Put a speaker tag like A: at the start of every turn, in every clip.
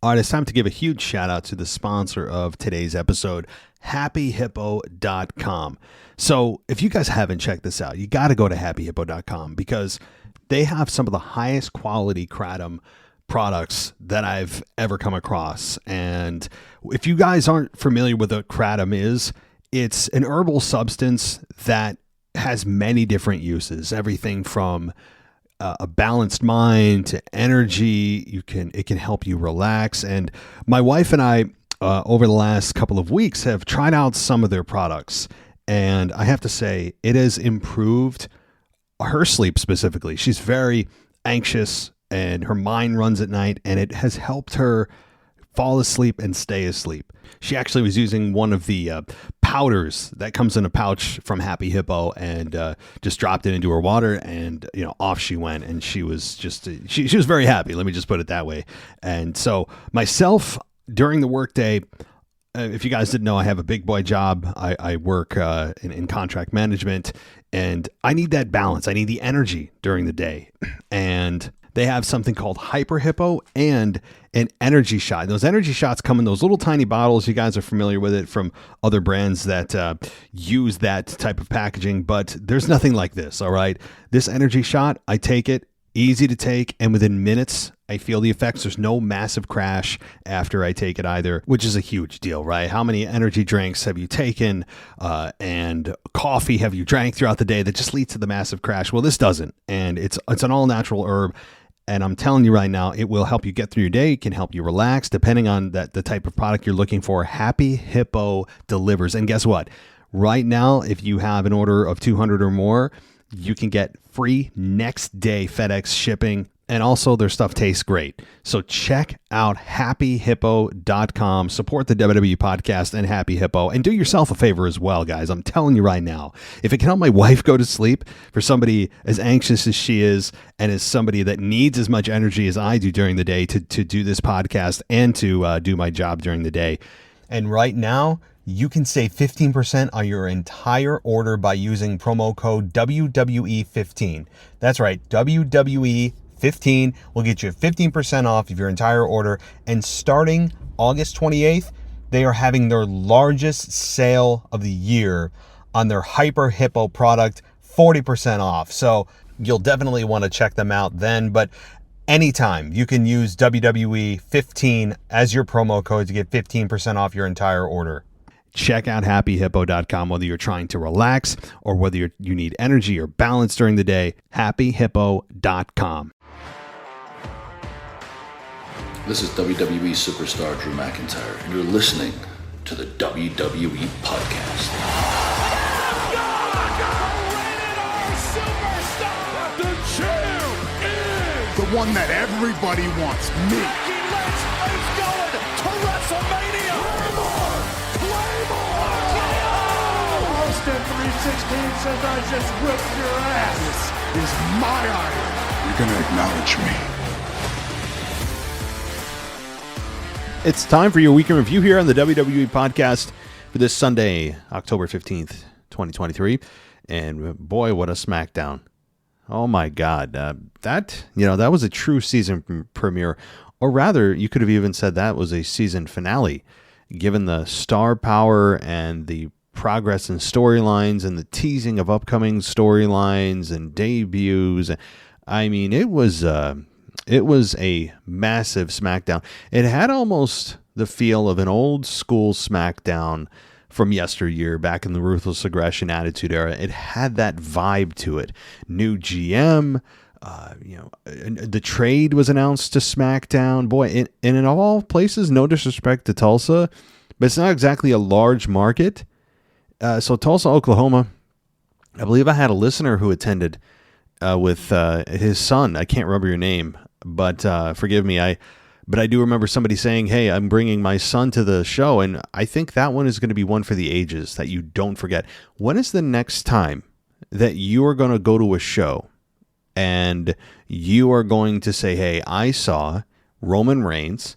A: All right, it's time to give a huge shout out to the sponsor of today's episode, happyhippo.com. So if you guys haven't checked this out, you got to go to happyhippo.com because they have some of the highest quality kratom products that I've ever come across. And if you guys aren't familiar with what kratom is, it's an herbal substance that has many different uses, everything from a balanced mind to energy. It can help you relax. And my wife and I, over the last couple of weeks, have tried out some of their products. And I have to say, it has improved her sleep specifically. She's very anxious and her mind runs at night, and it has helped her fall asleep and stay asleep. She actually was using one of the powders that comes in a pouch from Happy Hippo and just dropped it into her water, and off she went, and she was just she was very happy. Let me just put it that way. And so myself, during the workday, if you guys didn't know, I have a big boy job. I work in contract management, and I need that balance. I need the energy during the day, and they have something called Hyper Hippo and an energy shot. Those energy shots come in those little tiny bottles. You guys are familiar with it from other brands that use that type of packaging, but there's nothing like this, all right? This energy shot, I take it, easy to take, and within minutes, I feel the effects. There's no massive crash after I take it either, which is a huge deal, right? How many energy drinks have you taken and coffee have you drank throughout the day that just leads to the massive crash? Well, this doesn't, and it's an all-natural herb. And I'm telling you right now, it will help you get through your day. It can help you relax, depending on the type of product you're looking for. Happy Hippo delivers. And guess what? Right now, if you have an order of 200 or more, you can get free next day FedEx shipping. And also, their stuff tastes great. So check out happyhippo.com. Support the WWE podcast and Happy Hippo. And do yourself a favor as well, guys. I'm telling you right now, if it can help my wife go to sleep, for somebody as anxious as she is and as somebody that needs as much energy as I do during the day to do this podcast and to do my job during the day. And right now, you can save 15% on your entire order by using promo code WWE15. That's right, WWE15 will get you 15% off of your entire order. And starting August 28th, they are having their largest sale of the year on their Hyper Hippo product, 40% off. So you'll definitely want to check them out then. But anytime you can use WWE15 as your promo code to get 15% off your entire order. Check out happyhippo.com, whether you're trying to relax or whether you need energy or balance during the day. Happyhippo.com.
B: This is WWE superstar Drew McIntyre, and you're listening to the WWE Podcast.
C: The champ is the one that everybody wants, me. Becky Lynch is going to WrestleMania. Claymore! Austin 316 says I just whipped your ass. This is my iron. You're going to acknowledge me.
A: It's time for your weekend review here on the WWE Podcast for this Sunday, October 15th, 2023. And boy, what a SmackDown. Oh my God. That was a true season premiere. Or rather, you could have even said that was a season finale, given the star power and the progress in storylines and the teasing of upcoming storylines and debuts. I mean, it was a massive SmackDown. It had almost the feel of an old school SmackDown from yesteryear, back in the Ruthless Aggression Attitude Era. It had that vibe to it. New GM, the trade was announced to SmackDown. Boy, and in all places, no disrespect to Tulsa, but it's not exactly a large market. So Tulsa, Oklahoma, I believe I had a listener who attended with his son. I can't remember your name, but forgive me. But I do remember somebody saying, hey, I'm bringing my son to the show. And I think that one is going to be one for the ages that you don't forget. When is the next time that you are going to go to a show and you are going to say, hey, I saw Roman Reigns,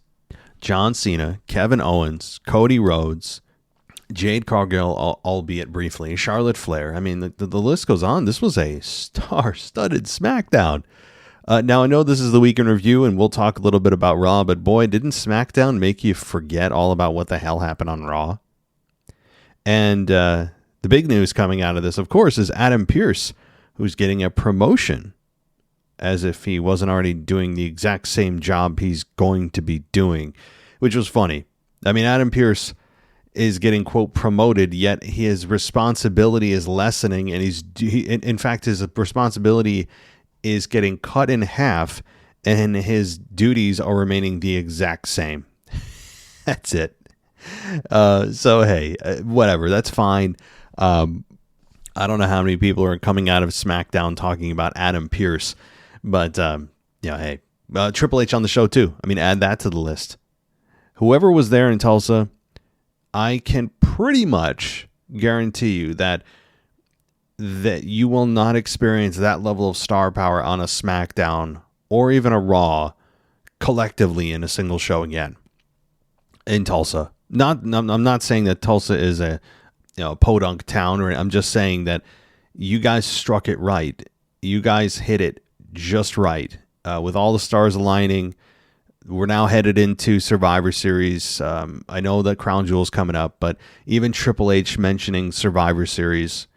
A: John Cena, Kevin Owens, Cody Rhodes, Jade Cargill, albeit briefly, Charlotte Flair. I mean, the list goes on. This was a star-studded SmackDown. Now, I know this is the week in review, and we'll talk a little bit about Raw, but boy, didn't SmackDown make you forget all about what the hell happened on Raw? And the big news coming out of this, of course, is Adam Pearce, who's getting a promotion, as if he wasn't already doing the exact same job he's going to be doing, which was funny. I mean, Adam Pearce is getting, quote, promoted, yet his responsibility is lessening, and in fact, his responsibility is getting cut in half, and his duties are remaining the exact same. That's it. So, hey, whatever. That's fine. I don't know how many people are coming out of SmackDown talking about Adam Pearce, but, hey, Triple H on the show, too. I mean, add that to the list. Whoever was there in Tulsa, I can pretty much guarantee you that you will not experience that level of star power on a SmackDown or even a Raw collectively in a single show again in Tulsa. I'm not saying that Tulsa is a podunk town, or I'm just saying that you guys struck it right. You guys hit it just right with all the stars aligning. We're now headed into Survivor Series. I know that Crown Jewel's coming up, but even Triple H mentioning Survivor Series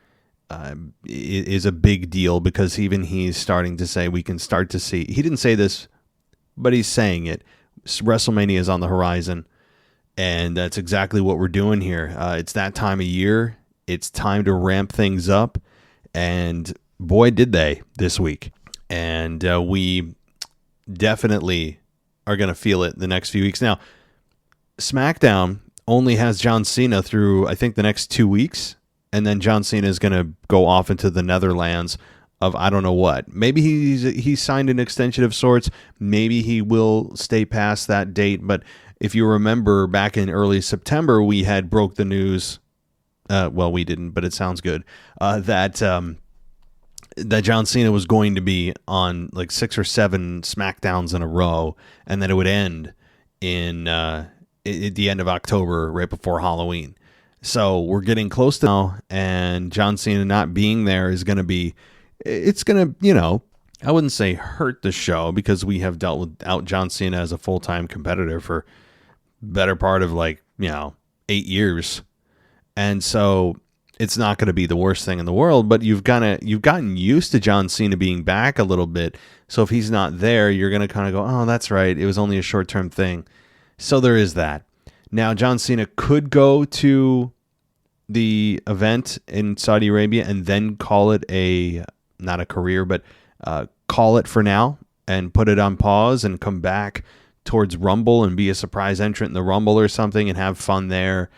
A: is a big deal, because even he's starting to say we can start to see. He didn't say this, but he's saying it. WrestleMania is on the horizon, and that's exactly what we're doing here. It's that time of year. It's time to ramp things up, and boy, did they this week. And we definitely are going to feel it the next few weeks. Now, SmackDown only has John Cena through, I think, the next 2 weeks, and then John Cena is going to go off into the Netherlands of I don't know what. Maybe he's signed an extension of sorts. Maybe he will stay past that date. But if you remember, back in early September, we had broke the news. Well, we didn't, but it sounds good. That John Cena was going to be on like 6 or 7 SmackDowns in a row, and that it would end in at the end of October, right before Halloween. So we're getting close to now, and John Cena not being there is going to be, it's going to, I wouldn't say hurt the show, because we have dealt without John Cena as a full-time competitor for better part of 8 years. And so it's not going to be the worst thing in the world, but you've gotten used to John Cena being back a little bit. So if he's not there, you're going to kind of go, oh, that's right, it was only a short-term thing. So there is that. Now, John Cena could go to the event in Saudi Arabia and then call it not a career, but call it for now and put it on pause and come back towards Rumble and be a surprise entrant in the Rumble or something and have fun there.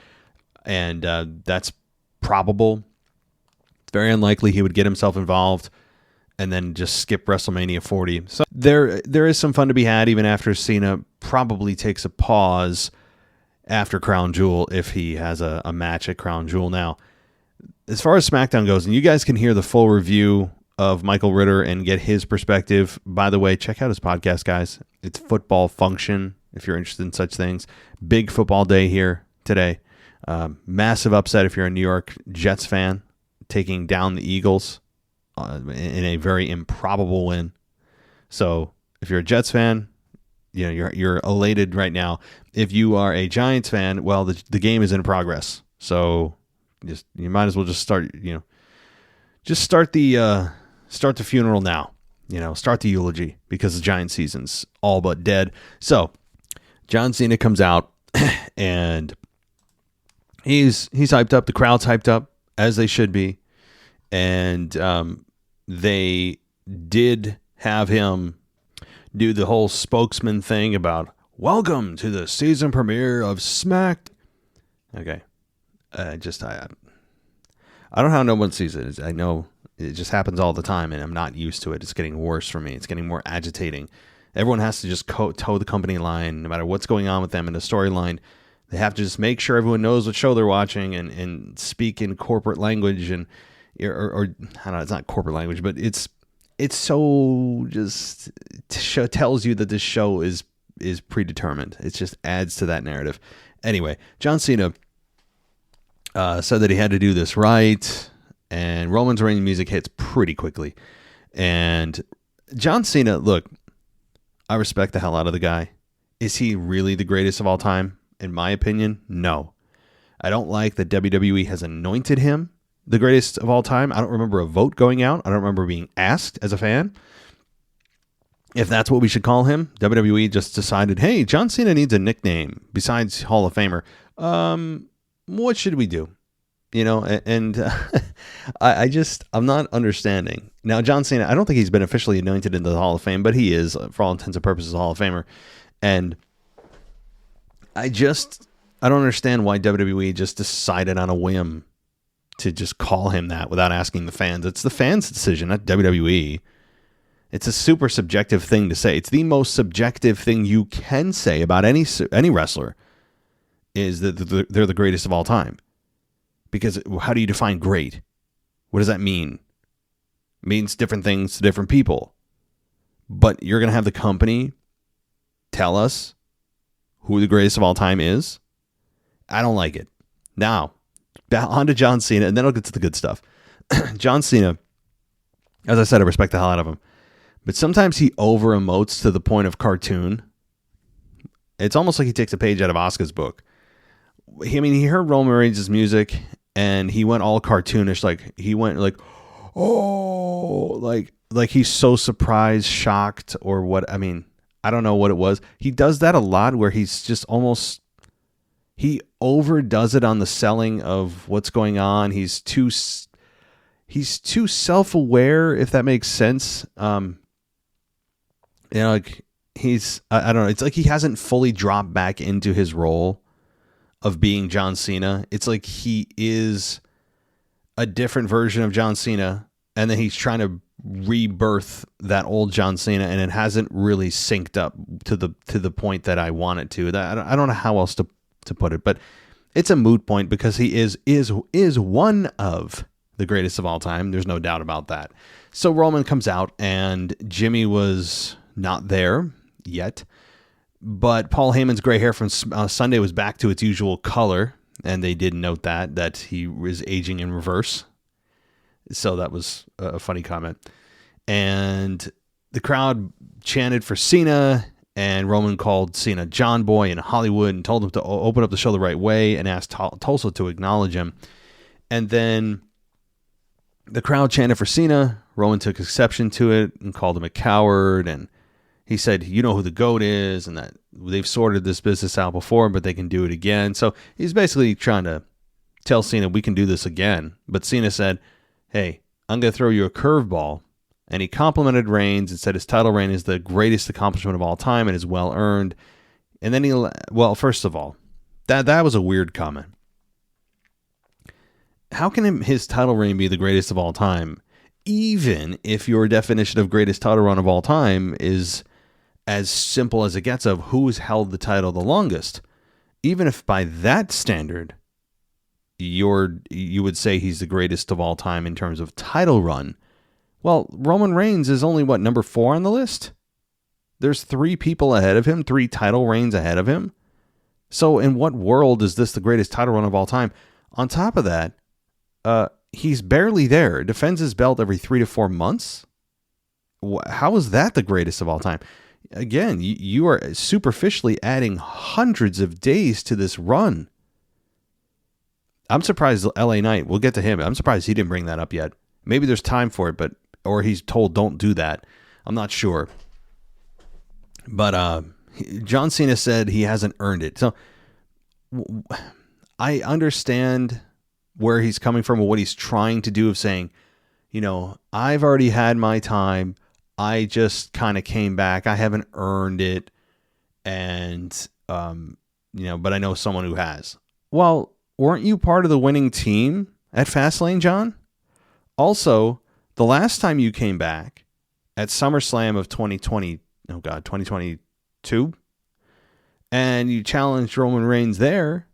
A: And that's probable. It's very unlikely he would get himself involved and then just skip WrestleMania 40. So there is some fun to be had even after Cena probably takes a pause after Crown Jewel, if he has a match at Crown Jewel. Now, as far as SmackDown goes, and you guys can hear the full review of Michael Ritter and get his perspective. By the way, check out his podcast, guys. It's Football Function, if you're interested in such things. Big football day here today. Massive upset if you're a New York Jets fan, taking down the Eagles in a very improbable win. So if you're a Jets fan, you're elated right now. If you are a Giants fan, well, the game is in progress. So you might as well just start the funeral now. Start the eulogy, because the Giant season's all but dead. So John Cena comes out and he's hyped up. The crowd's hyped up, as they should be. And they did have him do the whole spokesman thing about welcome to the season premiere of Smack. Okay. I don't know how no one sees it. I know it just happens all the time, and I'm not used to it. It's getting worse for me. It's getting more agitating. Everyone has to just toe the company line, no matter what's going on with them in the storyline. They have to just make sure everyone knows what show they're watching and speak in corporate language or I don't know, it's not corporate language, but it's so just tells you that this show is predetermined. It just adds to that narrative. Anyway, John Cena said that he had to do this right, and Roman Reigns music hits pretty quickly. And John Cena, look, I respect the hell out of the guy. Is he really the greatest of all time? In my opinion, no. I don't like that WWE has anointed him the greatest of all time. I don't remember a vote going out. I don't remember being asked as a fan if that's what we should call him. WWE just decided, hey, John Cena needs a nickname besides Hall of Famer. What should we do? You know, and I'm not understanding. Now, John Cena, I don't think he's been officially anointed into the Hall of Fame, but he is, for all intents and purposes, a Hall of Famer. And I don't understand why WWE just decided on a whim to just call him that without asking the fans. It's the fans' decision, not WWE. It's a super subjective thing to say. It's the most subjective thing you can say about any wrestler, is that they're the greatest of all time. Because how do you define great? What does that mean? It means different things to different people. But you're going to have the company tell us who the greatest of all time is? I don't like it. Now, on to John Cena, and then I'll get to the good stuff. John Cena, as I said, I respect the hell out of him. But sometimes he over-emotes to the point of cartoon. It's almost like he takes a page out of Asuka's book. He heard Roman Reigns' music, and he went all cartoonish. Like, he went like, oh, like he's so surprised, shocked, or what. I mean, I don't know what it was. He does that a lot where he's just almost, he overdoes it on the selling of what's going on. He's too self-aware, if that makes sense. Like I don't know. It's like he hasn't fully dropped back into his role of being John Cena. It's like he is a different version of John Cena, and then he's trying to rebirth that old John Cena, and it hasn't really synced up to the point that I want it to. I don't know how else to put it, but it's a moot point because he is one of the greatest of all time. There's no doubt about that. So Roman comes out, and Jimmy was not there yet, but Paul Heyman's gray hair from Sunday was back to its usual color, and they did note that he was aging in reverse. So that was a funny comment. And the crowd chanted for Cena, and Roman called Cena John Boy in Hollywood and told him to open up the show the right way and asked Tulsa to acknowledge him. And then the crowd chanted for Cena. Roman took exception to it and called him a coward. And he said, you know who the GOAT is, and that they've sorted this business out before, but they can do it again. So he's basically trying to tell Cena, we can do this again. But Cena said, hey, I'm going to throw you a curveball. And he complimented Reigns and said his title reign is the greatest accomplishment of all time and is well earned. And then first of all, that was a weird comment. How can his title reign be the greatest of all time, even if your definition of greatest title run of all time is as simple as it gets of who's held the title the longest? Even if by that standard, you would say he's the greatest of all time in terms of title run. Well, Roman Reigns is only, number 4 on the list? There's 3 people ahead of him, 3 title reigns ahead of him. So in what world is this the greatest title run of all time? On top of that, he's barely there. Defends his belt every 3 to 4 months. How is that the greatest of all time? Again, you are superficially adding hundreds of days to this run. I'm surprised LA Knight, we'll get to him. I'm surprised he didn't bring that up yet. Maybe there's time for it, or he's told don't do that. I'm not sure. But John Cena said he hasn't earned it. So I understand where he's coming from or what he's trying to do of saying, I've already had my time. I just kind of came back. I haven't earned it. And, but I know someone who has. Well, weren't you part of the winning team at Fastlane, John? Also, the last time you came back at SummerSlam of 2022, and you challenged Roman Reigns there,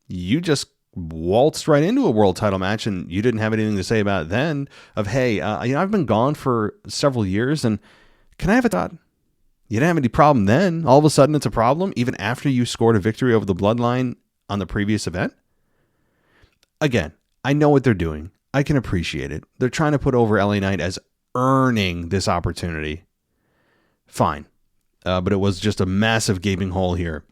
A: you just waltzed right into a world title match, and you didn't have anything to say about it then of, hey, I've been gone for several years, and can I have a thought? You didn't have any problem then. All of a sudden it's a problem, even after you scored a victory over the Bloodline on the previous event. Again, I know what they're doing. I can appreciate it. They're trying to put over LA Knight as earning this opportunity, fine. But it was just a massive gaping hole here.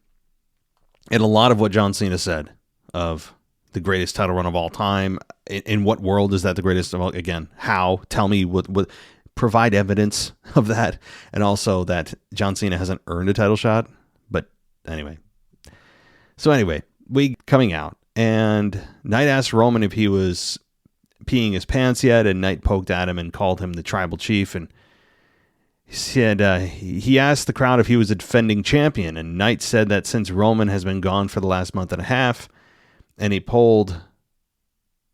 A: And a lot of what John Cena said of the greatest title run of all time. In what world is that the greatest of all? Again, how? Tell me what provide evidence of that. And also that John Cena hasn't earned a title shot. But anyway. So anyway, we coming out. And Knight asked Roman if he was peeing his pants yet. And Knight poked at him and called him the tribal chief. And he said he asked the crowd if he was a defending champion. And Knight said that since Roman has been gone for the last month and a half, and he polled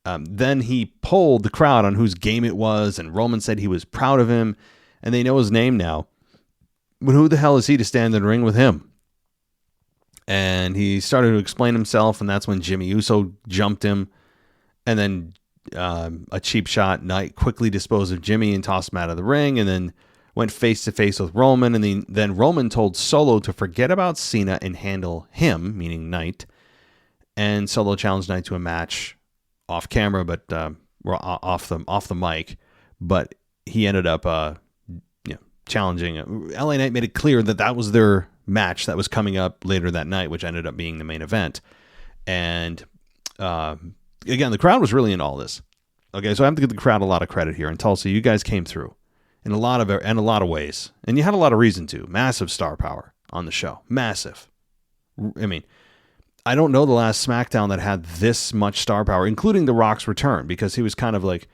A: the crowd on whose game it was, and Roman said he was proud of him, and they know his name now. But who the hell is he to stand in the ring with him? And he started to explain himself, and that's when Jimmy Uso jumped him, and then a cheap shot. Knight quickly disposed of Jimmy and tossed him out of the ring, and then went face-to-face with Roman, and then Roman told Solo to forget about Cena and handle him, meaning Knight. And Solo challenged Knight to a match off camera, but off the mic. But he ended up challenging. LA Knight made it clear that was their match that was coming up later that night, which ended up being the main event. And again, the crowd was really into all this. Okay, so I have to give the crowd a lot of credit here. And Tulsa, you guys came through in a lot of ways, and you had a lot of reason to. Massive star power on the show, massive. I mean, I don't know the last SmackDown that had this much star power, including The Rock's return, because he was kind of like,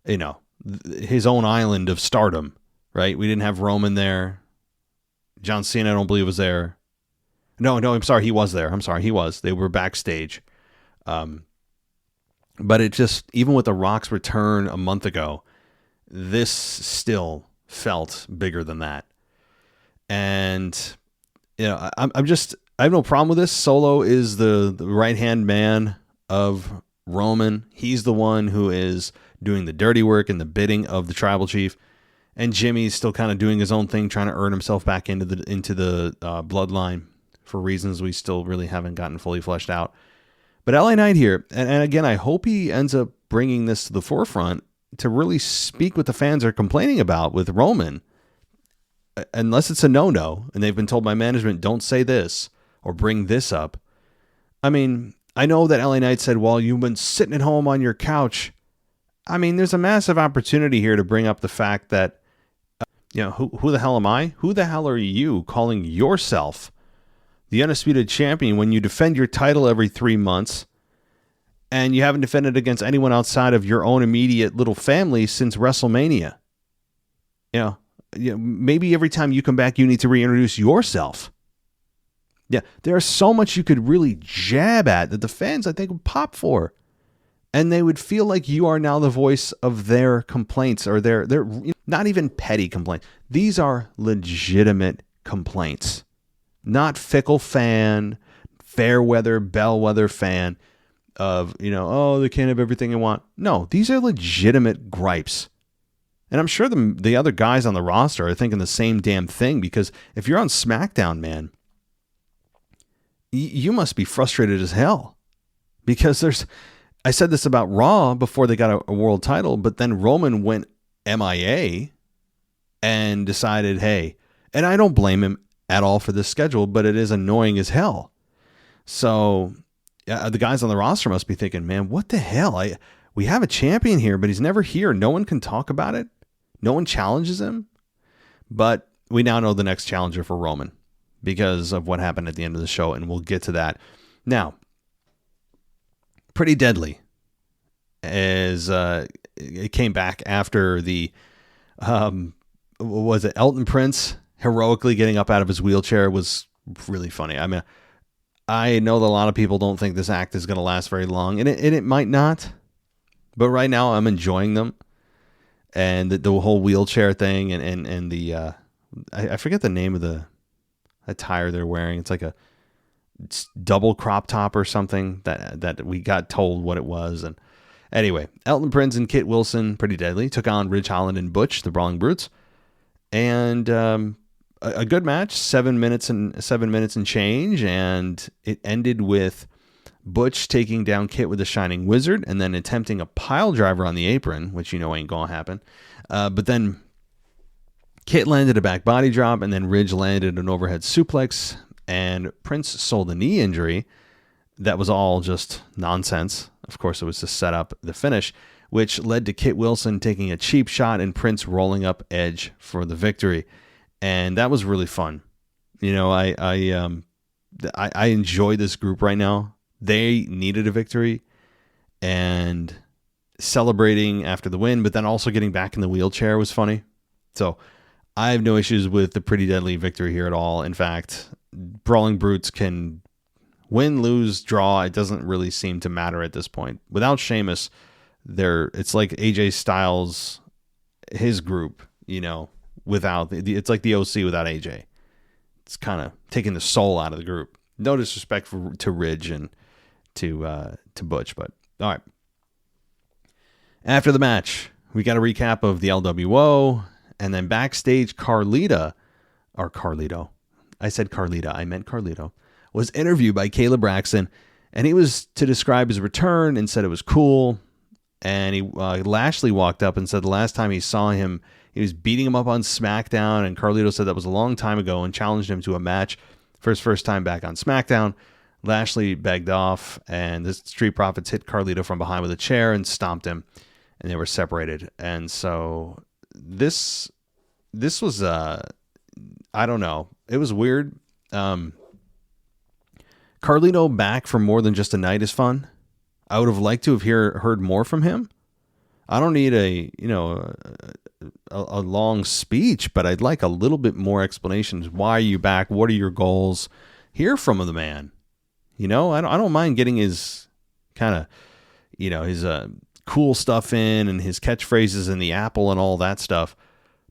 A: his own island of stardom, right? We didn't have Roman there. John Cena, I don't believe, was there. No, I'm sorry, he was there. He was. They were backstage. But it just, even with The Rock's return a month ago, this still felt bigger than that. And, I have no problem with this. Solo is the right-hand man of Roman. He's the one who is doing the dirty work and the bidding of the tribal chief. And Jimmy's still kind of doing his own thing, trying to earn himself back into the bloodline for reasons we still really haven't gotten fully fleshed out. But LA Knight here, and again, I hope he ends up bringing this to the forefront to really speak what the fans are complaining about with Roman. Unless it's a no-no, and they've been told by management, don't say this or bring this up. I mean, I know that LA Knight said, well, you've been sitting at home on your couch. I mean, there's a massive opportunity here to bring up the fact that, who the hell am I? Who the hell are you calling yourself the undisputed champion when you defend your title every 3 months and you haven't defended against anyone outside of your own immediate little family since WrestleMania? Maybe every time you come back, you need to reintroduce yourself. Yeah, there's so much you could really jab at that the fans, I think, would pop for. And they would feel like you are now the voice of their complaints, or their not even petty complaints. These are legitimate complaints. Not fickle fan, fair weather, bellwether fan of, they can't have everything they want. No, these are legitimate gripes. And I'm sure the other guys on the roster are thinking the same damn thing, because if you're on SmackDown, man, you must be frustrated as hell, because I said this about Raw before they got a world title, but then Roman went MIA and decided, hey, and I don't blame him at all for this schedule, but it is annoying as hell. So the guys on the roster must be thinking, man, what the hell? We have a champion here, but he's never here. No one can talk about it. No one challenges him. But we now know the next challenger for Roman because of what happened at the end of the show, and we'll get to that. Now, Pretty Deadly it came back after the was it Elton Prince heroically getting up out of his wheelchair. Was really funny. I mean, I know that a lot of people don't think this act is going to last very long, and it might not. But right now, I'm enjoying them, and the whole wheelchair thing, and the I forget the name of the attire they're wearing. It's like a double crop top or something that we got told what it was. And anyway, Elton Prince and Kit Wilson, Pretty Deadly, took on Ridge Holland and Butch, the Brawling Brutes, and a good match, 7 minutes and change, and it ended with Butch taking down Kit with a Shining Wizard and then attempting a pile driver on the apron, which ain't gonna happen. But then Kit landed a back body drop, and then Ridge landed an overhead suplex, and Prince sold a knee injury that was all just nonsense. Of course, it was to set up the finish, which led to Kit Wilson taking a cheap shot and Prince rolling up Edge for the victory. And that was really fun. You know, I enjoy this group right now. They needed a victory, and celebrating after the win, but then also getting back in the wheelchair was funny. So I have no issues with the Pretty Deadly victory here at all. In fact, Brawling Brutes can win, lose, draw. It doesn't really seem to matter at this point. Without Sheamus, it's like AJ Styles, his group, you know, without it's like the OC without AJ. It's kind of taking the soul out of the group. No disrespect to Ridge and to Butch, but all right. After the match, we got a recap of the LWO, and then backstage, Carlito, I said Carlita, I meant Carlito, was interviewed by Caleb Braxton, and he was to describe his return and said it was cool. And Lashley walked up and said the last time he saw him, he was beating him up on SmackDown, and Carlito said that was a long time ago and challenged him to a match for his first time back on SmackDown. Lashley begged off, and the Street Profits hit Carlito from behind with a chair and stomped him, and they were separated. And so this was I don't know, it was weird. Carlito back for more than just a night is fun. I would have liked to have heard more from him. I don't need a long speech, but I'd like a little bit more explanations. Why are you back? What are your goals? Hear from the man. You know, I don't mind getting his kind of, you know, his cool stuff in and his catchphrases and the apple and all that stuff.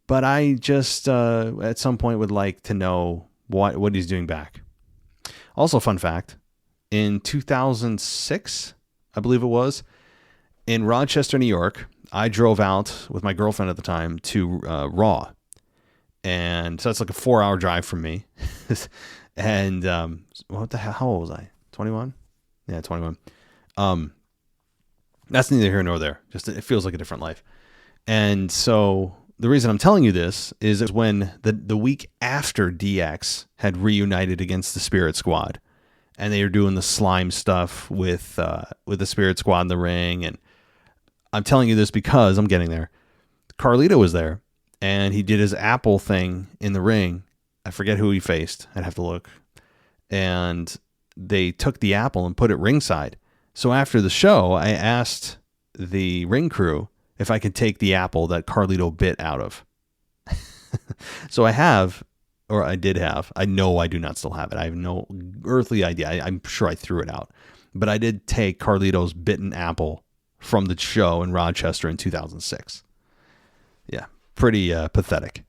A: But I just at some point would like to know what he's doing back. Also, fun fact, in 2006, I believe it was, in Rochester, New York, I drove out with my girlfriend at the time to Raw. And so that's like a 4-hour drive from me. And what the hell? How old was I? 21? Yeah, 21. That's neither here nor there. Just it feels like a different life. And so the reason I'm telling you this is when the week after DX had reunited against the Spirit Squad, and they were doing the slime stuff with the Spirit Squad in the ring. And I'm telling you this because I'm getting there. Carlito was there, and he did his apple thing in the ring. I forget who he faced. I'd have to look. And they took the apple and put it ringside. So after the show, I asked the ring crew if I could take the apple that Carlito bit out of. So I have, or I did have, I know I do not still have it. I have no earthly idea. I'm sure I threw it out. But I did take Carlito's bitten apple from the show in Rochester in 2006. Yeah, pretty pathetic.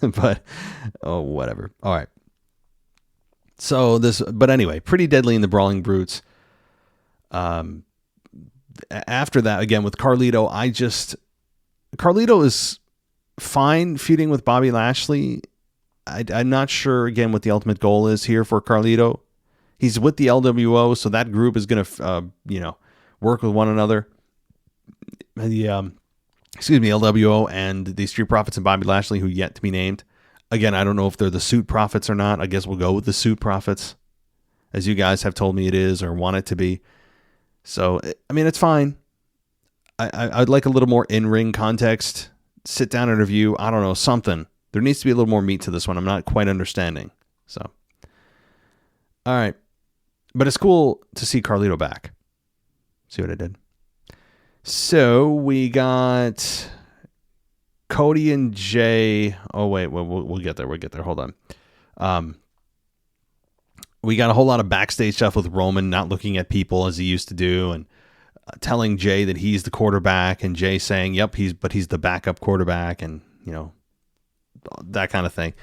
A: But, oh, whatever. All right. So but anyway, Pretty Deadly in the Brawling Brutes. After that, again, with Carlito, Carlito is fine feuding with Bobby Lashley. I'm not sure, again, what the ultimate goal is here for Carlito. He's with the LWO, so that group is going to, work with one another. The LWO and the Street Profits and Bobby Lashley, who yet to be named. Again, I don't know if they're the Suit Profits or not. I guess we'll go with the Suit Profits, as you guys have told me it is or want it to be. So, I mean, it's fine. I'd like a little more in-ring context. Sit down interview. I don't know, something. There needs to be a little more meat to this one. I'm not quite understanding. So, all right. But it's cool to see Carlito back. See what I did? So, we got Cody and Jay. Oh, wait. We'll get there. We'll get there. Hold on. We got a whole lot of backstage stuff with Roman not looking at people as he used to do and telling Jay that he's the quarterback, and Jay saying, yep, he's the backup quarterback, and, that kind of thing.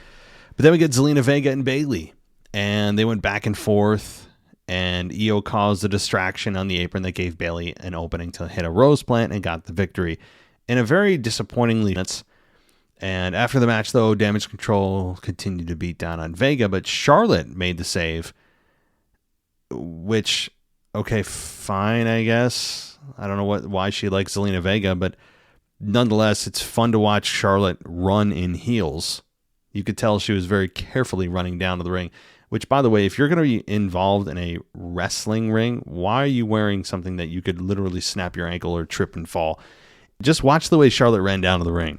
A: But then we get Zelina Vega and Bayley, and they went back and forth, and Io caused a distraction on the apron that gave Bayley an opening to hit a rose plant and got the victory in a very disappointingly minutes. And after the match, though, Damage Control continued to beat down on Vega, but Charlotte made the save, which, okay, fine, I guess. I don't know why she likes Zelina Vega, but nonetheless, it's fun to watch Charlotte run in heels. You could tell she was very carefully running down to the ring, which, by the way, if you're going to be involved in a wrestling ring, why are you wearing something that you could literally snap your ankle or trip and fall? Just watch the way Charlotte ran down to the ring.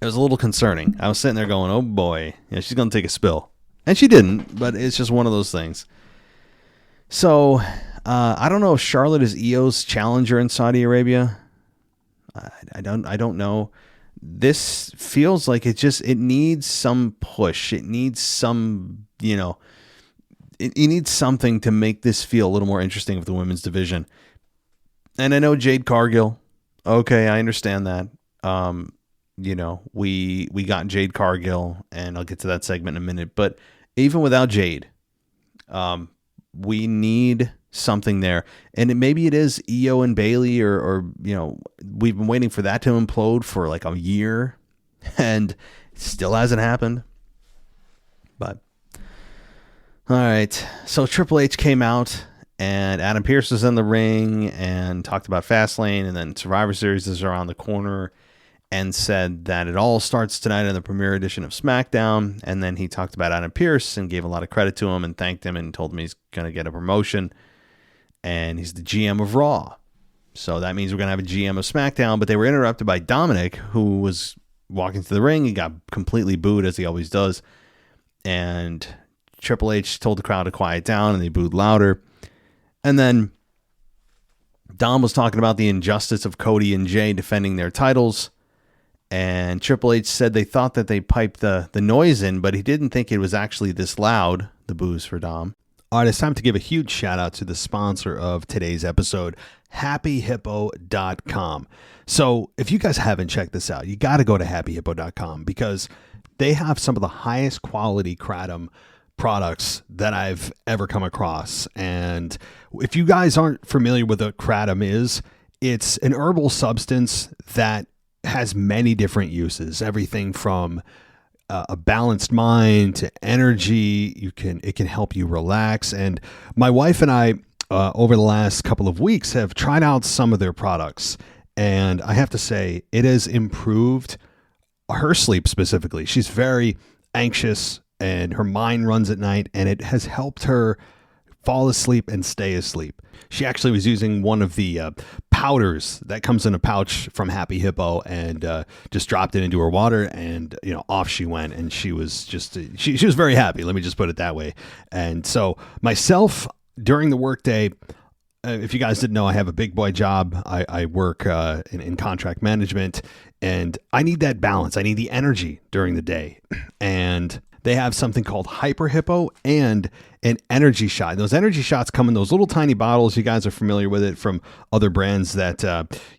A: It was a little concerning. I was sitting there going, oh boy, yeah, she's going to take a spill. And she didn't, but it's just one of those things. So, I don't know if Charlotte is Io's challenger in Saudi Arabia. I don't know. This feels like it needs some push. It needs some, it needs something to make this feel a little more interesting with the women's division. And I know Jade Cargill. Okay, I understand that. We got Jade Cargill, and I'll get to that segment in a minute. But even without Jade, we need something there. And maybe it is Io and Bayley, or we've been waiting for that to implode for like a year, and it still hasn't happened. But all right, so Triple H came out, and Adam Pearce was in the ring and talked about Fastlane, and then Survivor Series is around the corner, and said that it all starts tonight in the premiere edition of SmackDown. And then he talked about Adam Pearce and gave a lot of credit to him and thanked him and told him he's going to get a promotion. And he's the GM of Raw. So that means we're going to have a GM of SmackDown. But they were interrupted by Dominic, who was walking to the ring. He got completely booed, as he always does. And Triple H told the crowd to quiet down, and they booed louder. And then Dom was talking about the injustice of Cody and Jay defending their titles. And Triple H said they thought that they piped the noise in, but he didn't think it was actually this loud, the boos for Dom. All right, it's time to give a huge shout out to the sponsor of today's episode, happyhippo.com. So if you guys haven't checked this out, you got to go to happyhippo.com, because they have some of the highest quality kratom products that I've ever come across. And if you guys aren't familiar with what kratom is, it's an herbal substance that has many different uses, everything from a balanced mind to energy. It can help you relax. And my wife and I, over the last couple of weeks, have tried out some of their products. And I have to say, it has improved her sleep specifically. She's very anxious and her mind runs at night, and it has helped her fall asleep and stay asleep. She actually was using one of the powders that comes in a pouch from Happy Hippo, and just dropped it into her water, and off she went, and she was just she was very happy. Let me just put it that way. And so myself, during the workday, if you guys didn't know, I have a big boy job. I work in contract management, and I need that balance. I need the energy during the day, and they have something called Hyper Hippo and an energy shot. Those energy shots come in those little tiny bottles. You guys are familiar with it from other brands that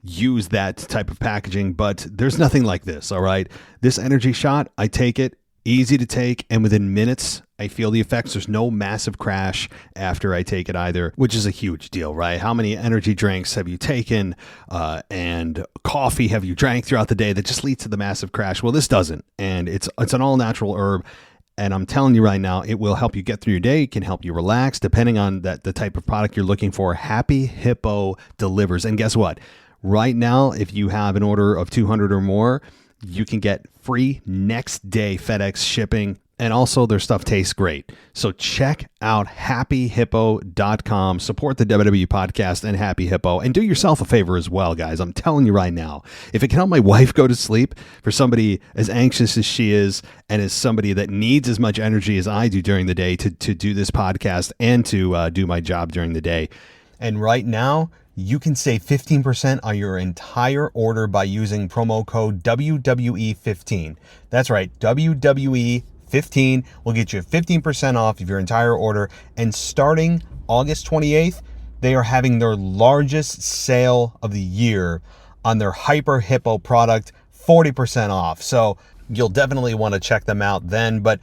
A: use that type of packaging, but there's nothing like this, all right? This energy shot, I take it, easy to take, and within minutes, I feel the effects. There's no massive crash after I take it either, which is a huge deal, right? How many energy drinks have you taken and coffee have you drank throughout the day that just leads to the massive crash? Well, this doesn't, and it's an all-natural herb. And I'm telling you right now, it will help you get through your day. It can help you relax, depending on the type of product you're looking for. Happy Hippo delivers. And guess what? Right now, if you have an order of 200 or more, you can get free next day FedEx shipping. And also, their stuff tastes great. So check out happyhippo.com. Support the WWE podcast and Happy Hippo. And do yourself a favor as well, guys. I'm telling you right now, if it can help my wife go to sleep, for somebody as anxious as she is, and as somebody that needs as much energy as I do during the day to do this podcast and to do my job during the day. And right now, you can save 15% on your entire order by using promo code WWE15. That's right, WWE15 will get you 15% off of your entire order. And starting August 28th, they are having their largest sale of the year on their Hyper Hippo product, 40% off. So you'll definitely want to check them out then. But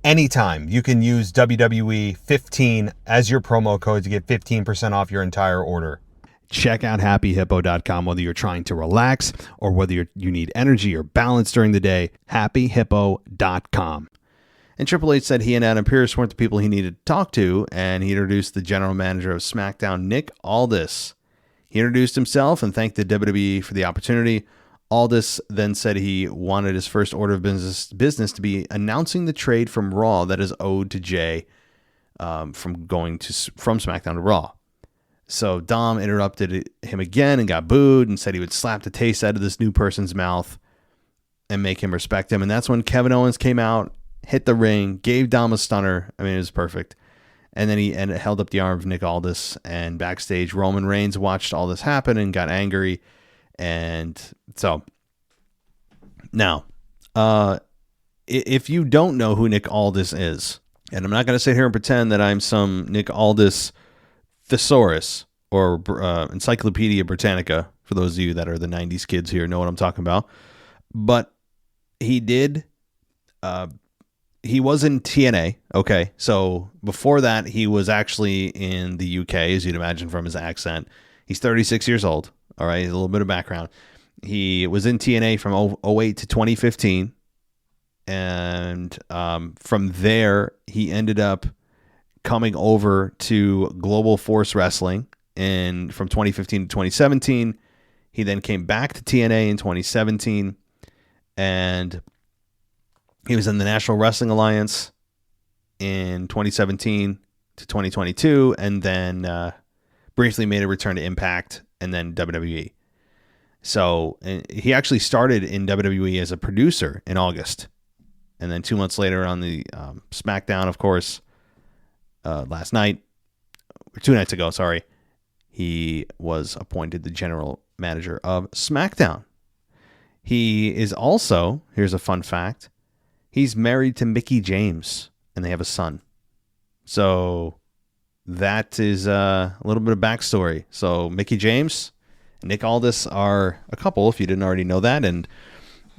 A: anytime you can use WWE15 as your promo code to get 15% off your entire order. Check out happyhippo.com, whether you're trying to relax or whether you need energy or balance during the day. happyhippo.com. And Triple H said he and Adam Pearce weren't the people he needed to talk to, and he introduced the general manager of SmackDown, Nick Aldis. He introduced himself and thanked the WWE for the opportunity. Aldis then said he wanted his first order of business to be announcing the trade from Raw that is owed to Jay from SmackDown to Raw. So Dom interrupted him again and got booed and said he would slap the taste out of this new person's mouth and make him respect him. And that's when Kevin Owens came out, hit the ring, gave Dom a stunner. I mean, it was perfect. And then he held up the arm of Nick Aldis, and backstage Roman Reigns watched all this happen and got angry. And so now, if you don't know who Nick Aldis is, and I'm not going to sit here and pretend that I'm some Nick Aldis thesaurus or Encyclopedia Britannica, for those of you that are the 90s kids here know what I'm talking about. But he was in TNA. Okay. So before that, he was actually in the UK, as you'd imagine from his accent. He's 36 years old. All right. A little bit of background. He was in TNA from 08 to 2015. And from there, he ended up coming over to Global Force Wrestling from 2015 to 2017. He then came back to TNA in 2017. And he was in the National Wrestling Alliance in 2017 to 2022, and then briefly made a return to Impact and then WWE. So he actually started in WWE as a producer in August. And then 2 months later on the SmackDown, of course, last night, or 2 nights ago, sorry, he was appointed the general manager of SmackDown. He is also, here's a fun fact, he's married to Mickie James, and they have a son. So that is a little bit of backstory. So Mickie James and Nick Aldis are a couple, if you didn't already know that. And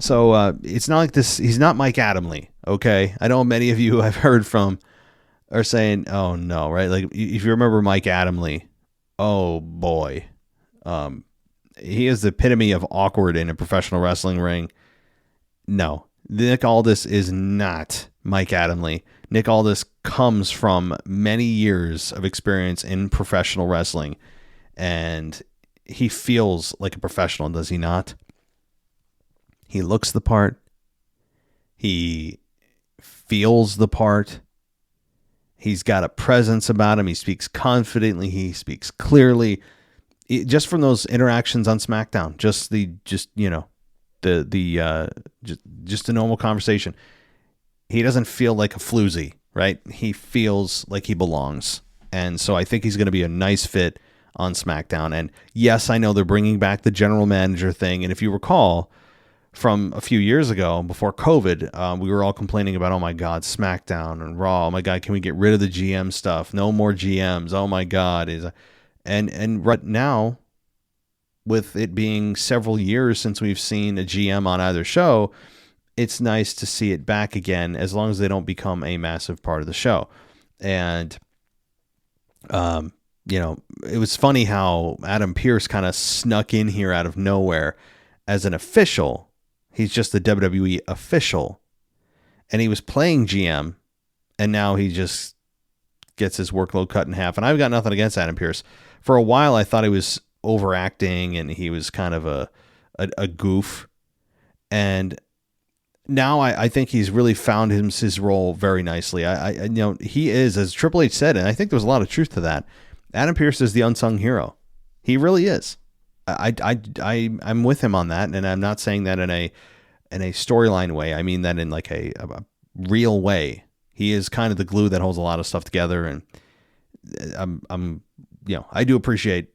A: so it's not like this. He's not Mike Adamle, okay? I know many of you I've heard from are saying, oh, no, right? Like, if you remember Mike Adamle, oh, boy. He is the epitome of awkward in a professional wrestling ring. No, Nick Aldis is not Mike Adamle. Nick Aldis comes from many years of experience in professional wrestling, and he feels like a professional, does he not? He looks the part. He feels the part. He's got a presence about him. He speaks confidently. He speaks clearly. Just from those interactions on SmackDown, just a normal conversation. He doesn't feel like a floozy, right? He feels like he belongs. And so I think he's going to be a nice fit on SmackDown. And yes, I know they're bringing back the general manager thing. And if you recall from a few years ago, before COVID, we were all complaining about, oh my God, SmackDown and Raw. Oh my God, can we get rid of the GM stuff? No more GMs. Oh my God. And right now, with it being several years since we've seen a GM on either show, it's nice to see it back again, as long as they don't become a massive part of the show. And, it was funny how Adam Pearce kind of snuck in here out of nowhere as an official. He's just the WWE official. And he was playing GM, and now he just gets his workload cut in half. And I've got nothing against Adam Pearce. For a while, I thought he was overacting and he was kind of a goof. And now I think he's really found his role very nicely. He is, as Triple H said, and I think there's a lot of truth to that. Adam Pearce is the unsung hero. He really is. I'm with him on that, and I'm not saying that in a storyline way. I mean that in like a real way. He is kind of the glue that holds a lot of stuff together, and I do appreciate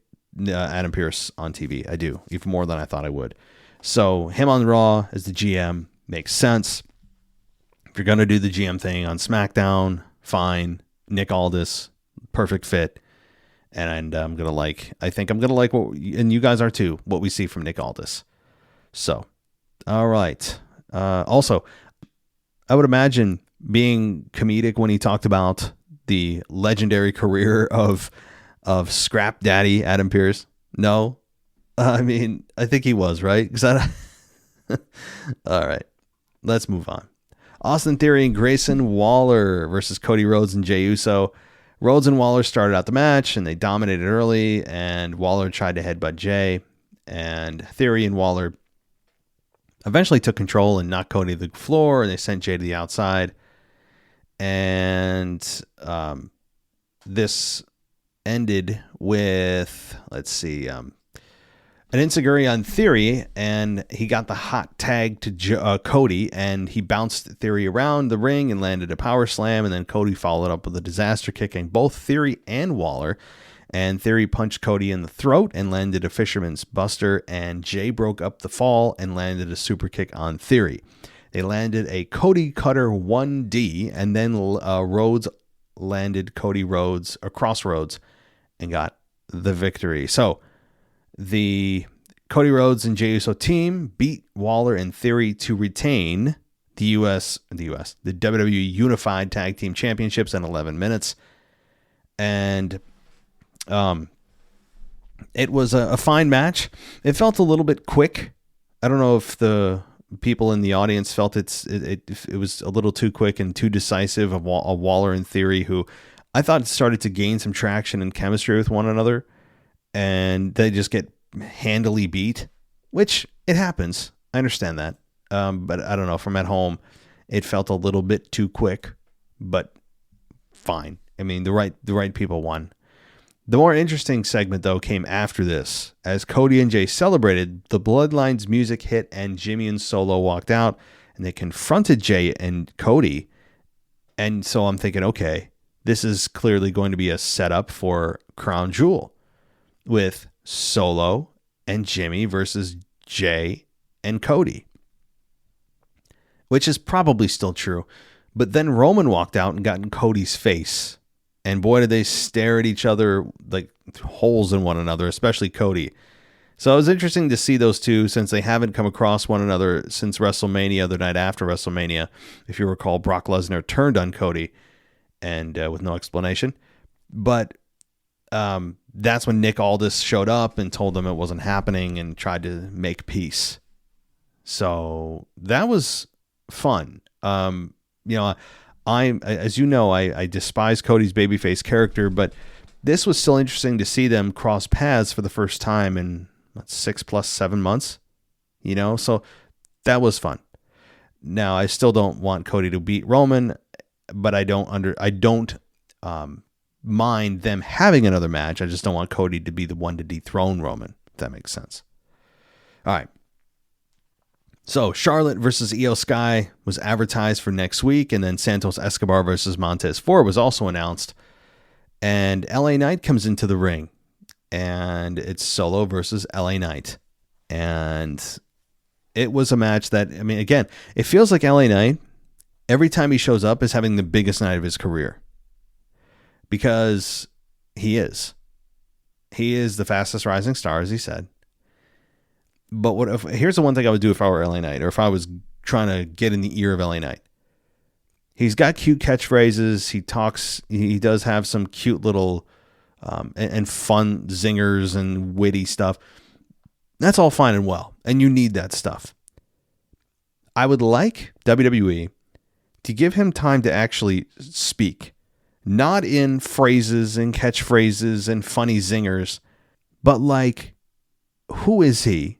A: Adam Pearce on TV. I do, even more than I thought I would. So him on Raw as the GM makes sense. If you're going to do the GM thing on SmackDown, fine. Nick Aldis, perfect fit. And I think I'm going to like what, and you guys are too, what we see from Nick Aldis. So, all right. Also, I would imagine being comedic when he talked about the legendary career of Scrap Daddy Adam Pearce. No, I mean, I think he was, right? All right, let's move on. Austin Theory and Grayson Waller versus Cody Rhodes and Jey Uso. Rhodes and Waller started out the match, and they dominated early, and Waller tried to headbutt Jay, and Theory and Waller eventually took control and knocked Cody to the floor, and they sent Jay to the outside. And this ended with, an enziguri on Theory, and he got the hot tag to Cody, and he bounced Theory around the ring and landed a power slam, and then Cody followed up with a disaster, kicking both Theory and Waller, and Theory punched Cody in the throat and landed a fisherman's buster, and Jay broke up the fall and landed a super kick on Theory. They landed a Cody Cutter 1D, and then Rhodes landed Cody Rhodes across Rhodes and got the victory. So the Cody Rhodes and Jey Uso team beat Waller and Theory to retain the WWE Unified Tag Team Championships in 11 minutes. And it was a fine match. It felt a little bit quick. I don't know if the people in the audience felt it was a little too quick and too decisive of Waller and Theory, who I thought started to gain some traction and chemistry with one another, and they just get handily beat, which it happens. I understand that. But I don't know, from at home, it felt a little bit too quick, but fine. I mean, the right people won. The more interesting segment, though, came after this. As Cody and Jay celebrated, the Bloodlines music hit and Jimmy and Solo walked out, and they confronted Jay and Cody. And so I'm thinking, okay, this is clearly going to be a setup for Crown Jewel with Solo and Jimmy versus Jay and Cody, which is probably still true. But then Roman walked out and got in Cody's face, and boy, did they stare at each other like holes in one another, especially Cody. So it was interesting to see those two, since they haven't come across one another since WrestleMania, the night after WrestleMania. If you recall, Brock Lesnar turned on Cody, and with no explanation. But that's when Nick Aldis showed up and told them it wasn't happening and tried to make peace. So that was fun. I despise Cody's babyface character, but this was still interesting to see them cross paths for the first time in 6 + 7 months, so that was fun. Now, I still don't want Cody to beat Roman, but I don't mind them having another match. I just don't want Cody to be the one to dethrone Roman, if that makes sense. All right. So Charlotte versus Io Sky was advertised for next week, and then Santos Escobar versus Montez Ford was also announced. And LA Knight comes into the ring, and it's Solo versus LA Knight. And it was a match that, again, it feels like LA Knight, every time he shows up, is having the biggest night of his career. Because he is. He is the fastest rising star, as he said. But here's the one thing I would do if I were LA Knight, or if I was trying to get in the ear of LA Knight. He's got cute catchphrases. He does have some cute little and fun zingers and witty stuff. That's all fine and well, and you need that stuff. I would like WWE to give him time to actually speak, not in phrases and catchphrases and funny zingers, but like, who is he?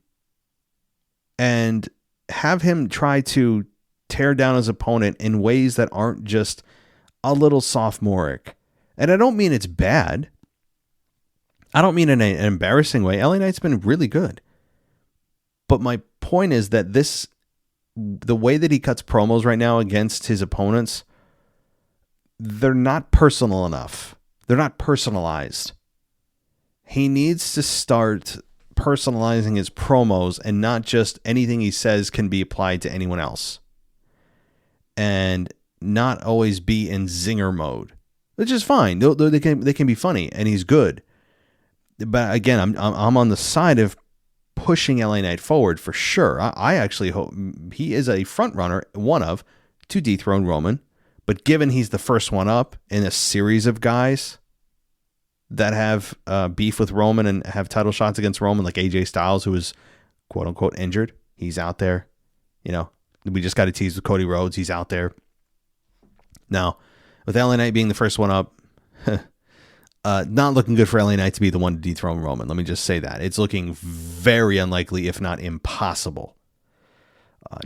A: And have him try to tear down his opponent in ways that aren't just a little sophomoric. And I don't mean it's bad. I don't mean in an embarrassing way. LA Knight's been really good. But my point is that the way that he cuts promos right now against his opponents, they're not personal enough. They're not personalized. He needs to start personalizing his promos, and not just anything he says can be applied to anyone else, and not always be in zinger mode, which is fine. They can be funny, and he's good. But again, I'm on the side of pushing LA Knight forward for sure. I actually hope he is a front runner, to dethrone Roman. But given he's the first one up in a series of guys that have beef with Roman and have title shots against Roman, like AJ Styles, who is quote unquote injured. He's out there. We just got to tease with Cody Rhodes. He's out there. Now, with LA Knight being the first one up, Not looking good for LA Knight to be the one to dethrone Roman. Let me just say that. It's looking very unlikely, if not impossible.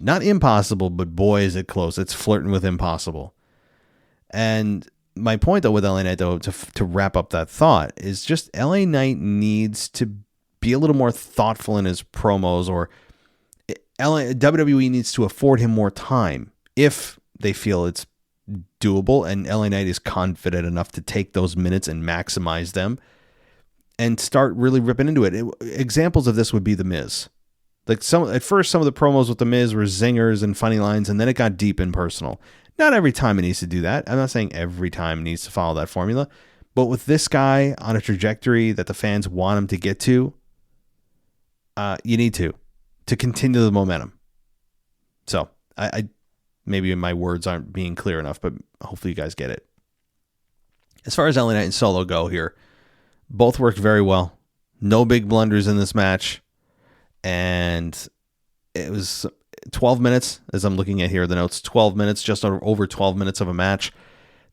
A: Not impossible, but boy, is it close. It's flirting with impossible. And my point, though, with LA Knight, though, to wrap up that thought, is just LA Knight needs to be a little more thoughtful in his promos, or WWE needs to afford him more time if they feel it's doable, and LA Knight is confident enough to take those minutes and maximize them and start really ripping into it. Examples of this would be The Miz. Like at first, some of the promos with The Miz were zingers and funny lines, and then it got deep and personal. Not every time it needs to do that. I'm not saying every time it needs to follow that formula, but with this guy on a trajectory that the fans want him to get to, you need to continue the momentum. So I maybe my words aren't being clear enough, but hopefully you guys get it. As far as LA Knight and Solo go here, both worked very well. No big blunders in this match. And it was 12 minutes, as I'm looking at here, the notes, 12 minutes, just over 12 minutes of a match.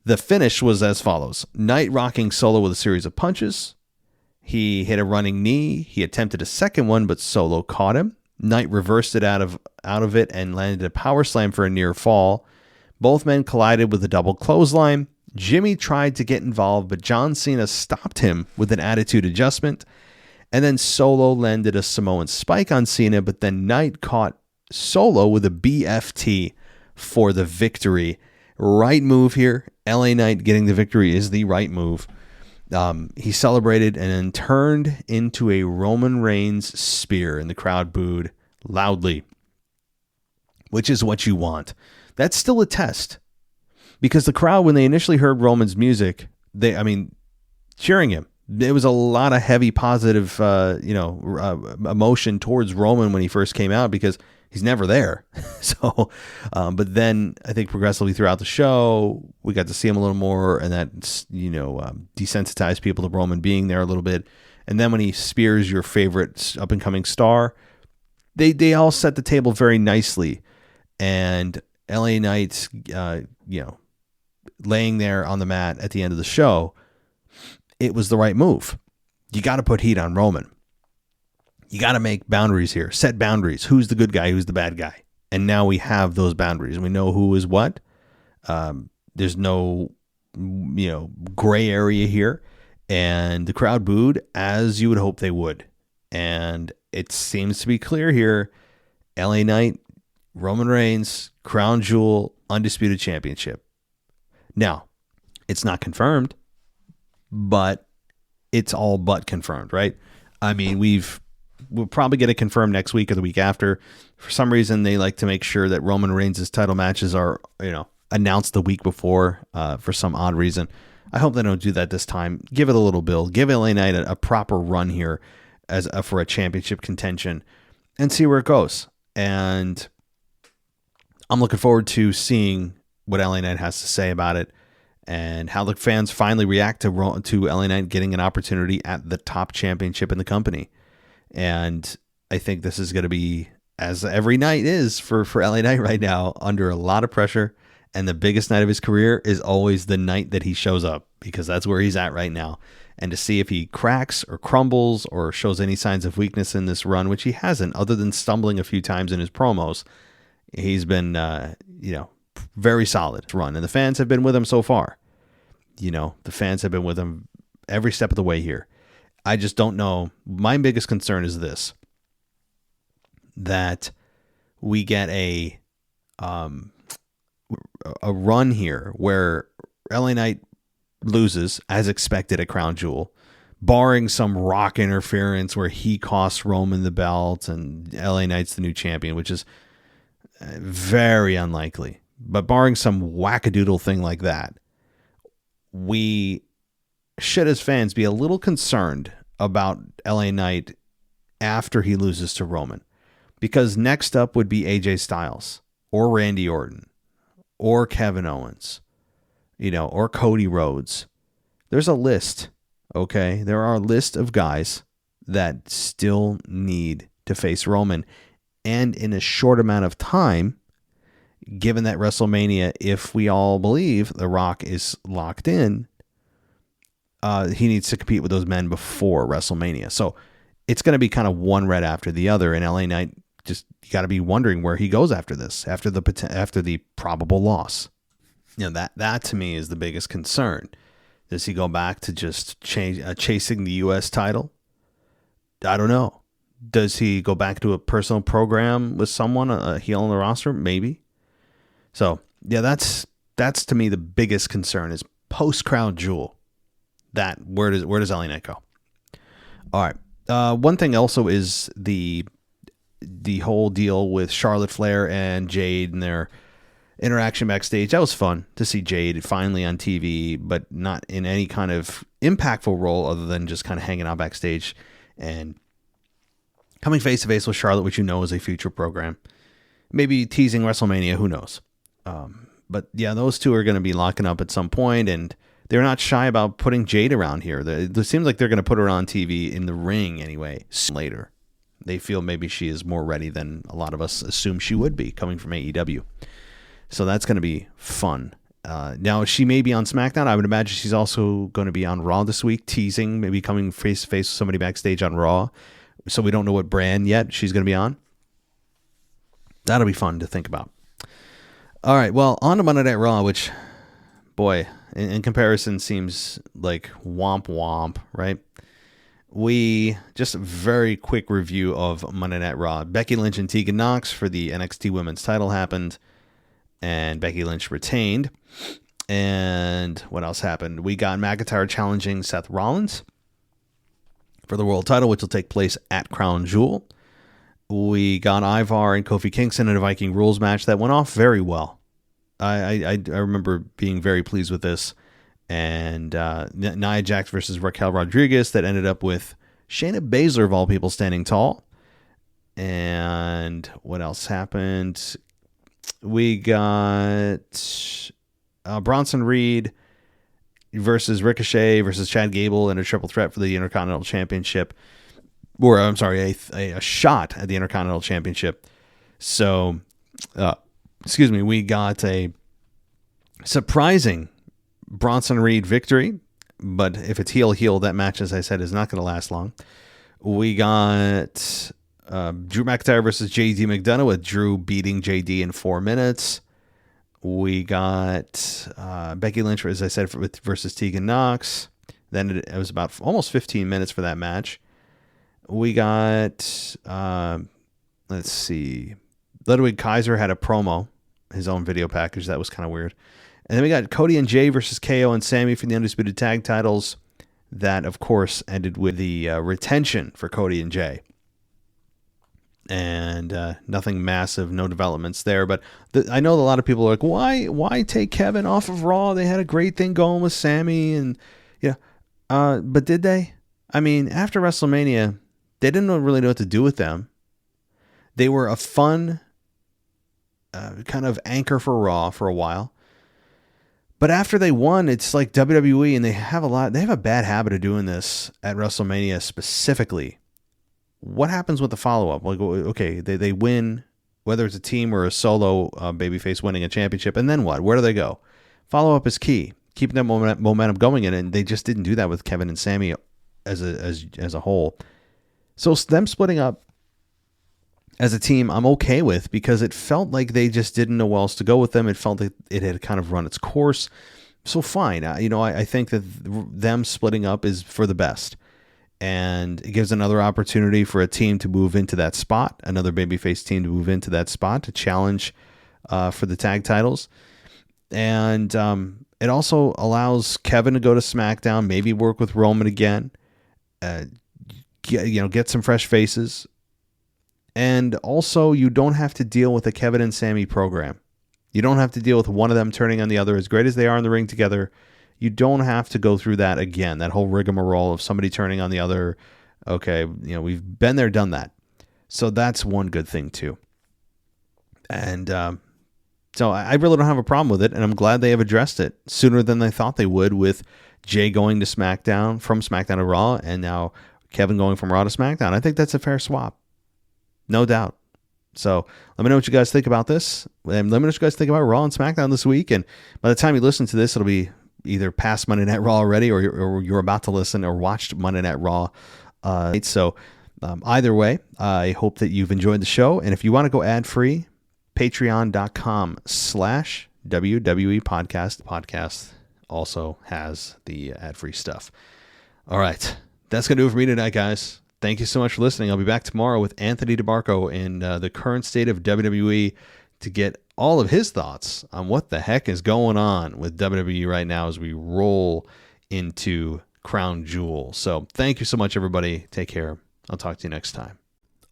A: The finish was as follows. Knight rocking Solo with a series of punches. He hit a running knee. He attempted a second one, but Solo caught him. Knight reversed it out of it and landed a power slam for a near fall. Both men collided with a double clothesline. Jimmy tried to get involved, but John Cena stopped him with an attitude adjustment. And then Solo landed a Samoan spike on Cena, but then Knight caught Solo with a BFT for the victory. Right move here. LA Knight getting the victory is the right move. He celebrated and then turned into a Roman Reigns spear, and the crowd booed loudly, which is what you want. That's still a test, because the crowd, when they initially heard Roman's music, cheering him. There was a lot of heavy positive, emotion towards Roman when he first came out, because he's never there. So, but then I think progressively throughout the show, we got to see him a little more, and that, desensitized people to Roman being there a little bit. And then when he spears your favorite up and coming star, they all set the table very nicely. And LA Knight, laying there on the mat at the end of the show, it was the right move. You got to put heat on Roman. You got to make boundaries here. Set boundaries. Who's the good guy? Who's the bad guy? And now we have those boundaries. We know who is what. There's no, gray area here. And the crowd booed, as you would hope they would. And it seems to be clear here. LA Knight, Roman Reigns, crown jewel, undisputed championship. Now, it's not confirmed, but it's all but confirmed, right? I mean, we'll probably get it confirmed next week or the week after. For some reason, they like to make sure that Roman Reigns' title matches are, announced the week before, for some odd reason. I hope they don't do that this time. Give it a little build. Give LA Knight a proper run here for a championship contention, and see where it goes. And I'm looking forward to seeing what LA Knight has to say about it, and how the fans finally react to LA Knight getting an opportunity at the top championship in the company. And I think this is going to be, as every night is for LA Knight right now, under a lot of pressure. And the biggest night of his career is always the night that he shows up, because that's where he's at right now. And to see if he cracks or crumbles or shows any signs of weakness in this run, which he hasn't, other than stumbling a few times in his promos, he's been, very solid run. And the fans have been with him so far. The fans have been with him every step of the way here. I just don't know. My biggest concern is this, that we get a run here where LA Knight loses as expected at Crown Jewel, barring some Rock interference where he costs Roman the belt and LA Knight's the new champion, which is very unlikely. But barring some wackadoodle thing like that, we should, as fans, be a little concerned about LA Knight after he loses to Roman, because next up would be AJ Styles or Randy Orton or Kevin Owens, or Cody Rhodes. There's a list, okay? There are a list of guys that still need to face Roman, and in a short amount of time, given that WrestleMania, if we all believe The Rock is locked in, he needs to compete with those men before WrestleMania. So it's going to be kind of one right after the other. And LA Knight, just you got to be wondering where he goes after this, after the probable loss. That to me is the biggest concern. Does he go back to just chasing the U.S. title? I don't know. Does he go back to a personal program with someone, a heel on the roster? Maybe. So, yeah, that's to me the biggest concern is post-Crown Jewel. Where does LA Knight go? All right. One thing also is the whole deal with Charlotte Flair and Jade and their interaction backstage. That was fun to see Jade finally on TV, but not in any kind of impactful role other than just kind of hanging out backstage and coming face to face with Charlotte, which is a future program. Maybe teasing WrestleMania, who knows? But yeah, those two are going to be locking up at some point, and they're not shy about putting Jade around here. It seems like they're going to put her on TV in the ring anyway later. They feel maybe she is more ready than a lot of us assume she would be coming from AEW. So that's going to be fun. Now, she may be on SmackDown. I would imagine she's also going to be on Raw this week, teasing, maybe coming face to face with somebody backstage on Raw. So we don't know what brand yet she's going to be on. That'll be fun to think about. All right, well, on to Monday Night Raw, which, boy, in comparison seems like womp womp, right? We just a very quick review of Monday Night Raw. Becky Lynch and Tegan Nox for the NXT Women's title happened, and Becky Lynch retained. And what else happened? We got McIntyre challenging Seth Rollins for the world title, which will take place at Crown Jewel. We got Ivar and Kofi Kingston in a Viking Rules match that went off very well. I remember being very pleased with this. And Nia Jax versus Raquel Rodriguez that ended up with Shayna Baszler, of all people, standing tall. And what else happened? We got Bronson Reed versus Ricochet versus Chad Gable in a triple threat for the Intercontinental Championship. Or, I'm sorry, a shot at the Intercontinental Championship. So, we got a surprising Bronson Reed victory. But if it's heel-heel, that match, as I said, is not going to last long. We got Drew McIntyre versus JD McDonough, with Drew beating JD in 4 minutes. We got Becky Lynch, as I said, versus Tegan Nox. Then it was about almost 15 minutes for that match. We got, let's see, Ludwig Kaiser had a promo, his own video package. That was kind of weird. And then we got Cody and Jay versus KO and Sammy for the Undisputed Tag titles. That, of course, ended with the retention for Cody and Jay. And nothing massive, no developments there. But I know a lot of people are like, why take Kevin off of Raw? They had a great thing going with Sammy. And but did they? I mean, after WrestleMania, they didn't really know what to do with them. They were a fun kind of anchor for Raw for a while. But after they won, it's like WWE, and they have a bad habit of doing this at WrestleMania specifically. What happens with the follow-up? Like, okay, they win, whether it's a team or a solo babyface winning a championship, and then what? Where do they go? Follow-up is key. Keeping that momentum going in, and they just didn't do that with Kevin and Sammy as a whole. So them splitting up as a team, I'm okay with, because it felt like they just didn't know where else to go with them. It felt like it had kind of run its course. So fine. I think that them splitting up is for the best. And it gives another opportunity for a team to move into that spot, another babyface team to move into that spot to challenge for the tag titles. And it also allows Kevin to go to SmackDown, maybe work with Roman again, get some fresh faces. And also, you don't have to deal with a Kevin and Sammy program. You don't have to deal with one of them turning on the other. As great as they are in the ring together, you don't have to go through that again, that whole rigmarole of somebody turning on the other. Okay, we've been there, done that. So that's one good thing, too. And so I really don't have a problem with it, and I'm glad they have addressed it sooner than they thought they would, with Jay going to SmackDown, from SmackDown to Raw, and now Kevin going from Raw to SmackDown. I think that's a fair swap. No doubt. So let me know what you guys think about this. And let me know what you guys think about Raw and SmackDown this week. And by the time you listen to this, it'll be either past Monday Night Raw already, or you're about to listen or watched Monday Night Raw. Either way, I hope that you've enjoyed the show. And if you want to go ad-free, patreon.com/WWE podcast also has the ad-free stuff. All right. That's going to do it for me tonight, guys. Thank you so much for listening. I'll be back tomorrow with Anthony DeMarco in the current state of WWE to get all of his thoughts on what the heck is going on with WWE right now as we roll into Crown Jewel. So thank you so much, everybody. Take care. I'll talk to you next time.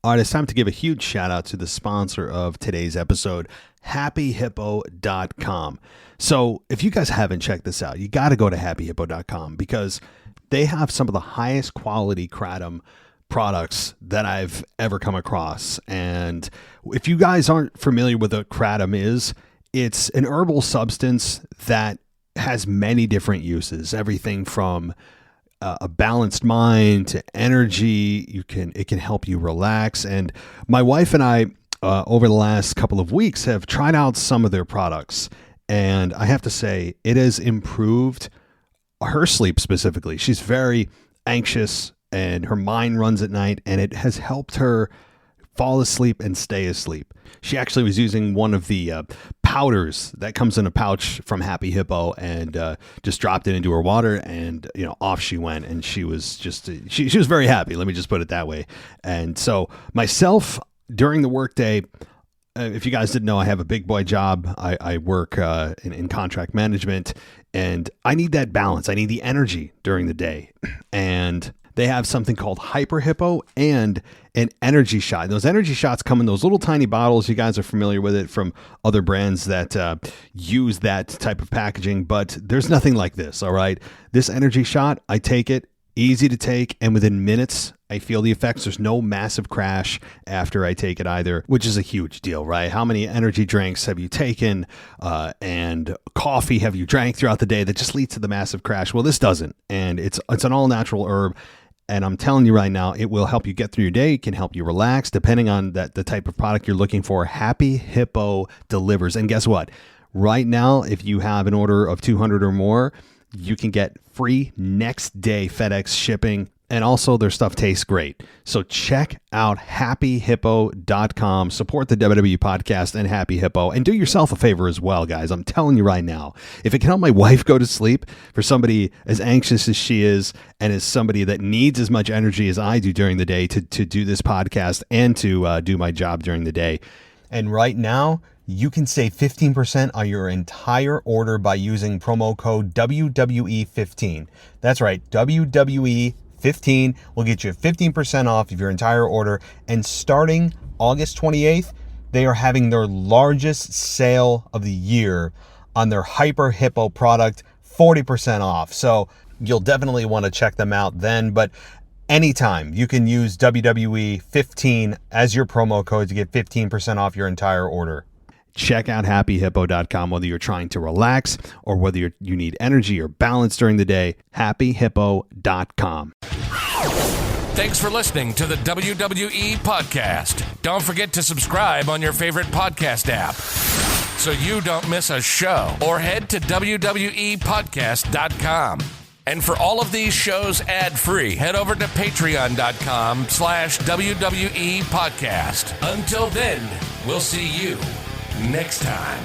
A: All right, it's time to give a huge shout out to the sponsor of today's episode, happyhippo.com. So if you guys haven't checked this out, you got to go to happyhippo.com because they have some of the highest quality kratom products that I've ever come across. And if you guys aren't familiar with what kratom is, it's an herbal substance that has many different uses, everything from a balanced mind to energy. It can help you relax. And my wife and I, over the last couple of weeks, have tried out some of their products. And I have to say, it has improved her sleep specifically. She's very anxious and her mind runs at night, and it has helped her fall asleep and stay asleep. She actually was using one of the powders that comes in a pouch from Happy Hippo and just dropped it into her water, and off she went, and she was just she was very happy. Let me just put it that way. And so myself, during the workday, if you guys didn't know, I have a big boy job. I work in contract management, and I need that balance. I need the energy during the day, and they have something called Hyper Hippo and an energy shot. Those energy shots come in those little tiny bottles. You guys are familiar with it from other brands that use that type of packaging, but there's nothing like this, all right? This energy shot, I take it, easy to take, and within minutes, I feel the effects. There's no massive crash after I take it either, which is a huge deal, right? How many energy drinks have you taken and coffee have you drank throughout the day that just leads to the massive crash? Well, this doesn't, and it's an all-natural herb. And I'm telling you right now, it will help you get through your day. It can help you relax, depending on the type of product you're looking for. Happy Hippo delivers. And guess what? Right now, if you have an order of 200 or more, you can get free next day FedEx shipping. And also their stuff tastes great. So check out happyhippo.com. Support the WWE podcast and Happy Hippo. And do yourself a favor as well, guys. I'm telling you right now, if it can help my wife go to sleep, for somebody as anxious as she is and as somebody that needs as much energy as I do during the day to do this podcast and to do my job during the day. And right now, you can save 15% on your entire order by using promo code WWE15. That's right, WWE15 will get you 15% off of your entire order. And starting August 28th, they are having their largest sale of the year on their Hyper Hippo product, 40% off. So you'll definitely want to check them out then. But anytime you can use WWE15 as your promo code to get 15% off your entire order. Check out happyhippo.com, whether you're trying to relax or whether you need energy or balance during the day. Happyhippo.com.
D: Thanks for listening to the WWE podcast. Don't forget to subscribe on your favorite podcast app so you don't miss a show, or head to WWEpodcast.com. And for all of these shows ad-free, head over to patreon.com/WWE podcast. Until then, we'll see you next time.